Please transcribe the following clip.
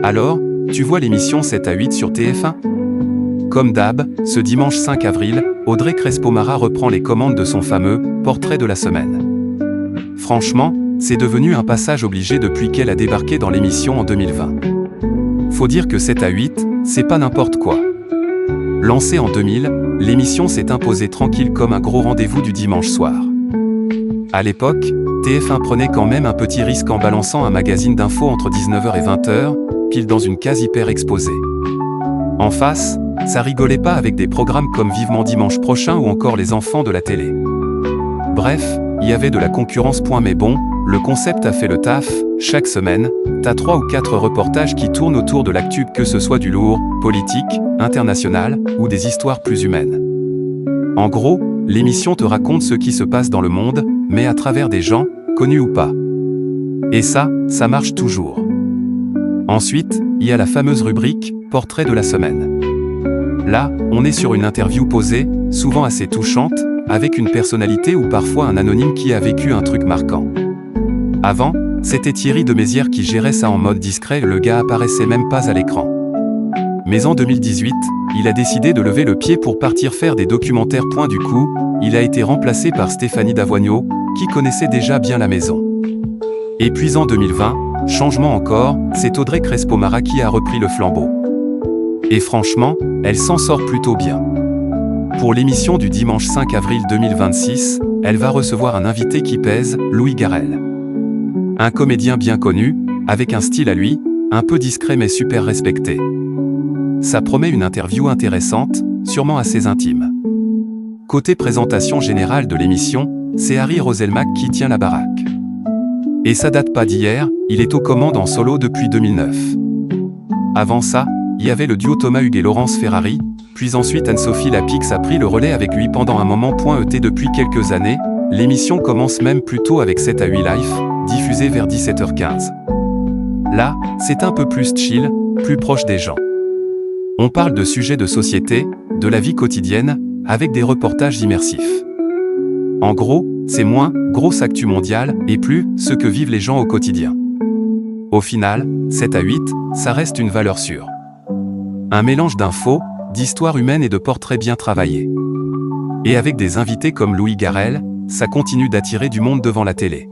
Alors, tu vois l'émission 7 à 8 sur TF1 ? Comme d'hab, ce dimanche 5 avril, Audrey Crespo-Mara reprend les commandes de son fameux « Portrait de la semaine ». Franchement, c'est devenu un passage obligé depuis qu'elle a débarqué dans l'émission en 2020. Faut dire que 7 à 8, c'est pas n'importe quoi. Lancée en 2000, l'émission s'est imposée tranquille comme un gros rendez-vous du dimanche soir. À l'époque, TF1 prenait quand même un petit risque en balançant un magazine d'infos entre 19h et 20h, pile dans une case hyper exposée. En face, ça rigolait pas avec des programmes comme Vivement Dimanche Prochain ou encore Les Enfants de la télé. Bref, il y avait de la concurrence mais bon, le concept a fait le taf. Chaque semaine, t'as 3 ou 4 reportages qui tournent autour de l'actu, que ce soit du lourd, politique, international, ou des histoires plus humaines. En gros, l'émission te raconte ce qui se passe dans le monde, mais à travers des gens, connus ou pas. Et ça marche toujours. Ensuite, il y a la fameuse rubrique « Portrait de la semaine ». Là, on est sur une interview posée, souvent assez touchante, avec une personnalité ou parfois un anonyme qui a vécu un truc marquant. Avant, c'était Thierry de Mézières qui gérait ça en mode discret, le gars apparaissait même pas à l'écran. Mais en 2018, il a décidé de lever le pied pour partir faire des documentaires. Du coup, il a été remplacé par Stéphanie Davoigneau, qui connaissait déjà bien la maison. Et puis en 2020, changement encore, c'est Audrey Crespo-Mara qui a repris le flambeau. Et franchement, elle s'en sort plutôt bien. Pour l'émission du dimanche 5 avril 2026, elle va recevoir un invité qui pèse, Louis Garrel. Un comédien bien connu, avec un style à lui, un peu discret mais super respecté. Ça promet une interview intéressante, sûrement assez intime. Côté présentation générale de l'émission, c'est Harry Roselmack qui tient la baraque. Et ça date pas d'hier, il est aux commandes en solo depuis 2009. Avant ça, il y avait le duo Thomas Hugues et Laurence Ferrari, puis ensuite Anne-Sophie Lapix a pris le relais avec lui pendant un moment. Depuis quelques années, l'émission commence même plus tôt avec 7 à 8 Life, diffusé vers 17h15. Là, c'est un peu plus chill, plus proche des gens. On parle de sujets de société, de la vie quotidienne, avec des reportages immersifs. En gros, c'est moins grosse actu mondiale et plus ce que vivent les gens au quotidien. Au final, 7 à 8, ça reste une valeur sûre. Un mélange d'infos, d'histoires humaines et de portraits bien travaillés. Et avec des invités comme Louis Garrel, ça continue d'attirer du monde devant la télé.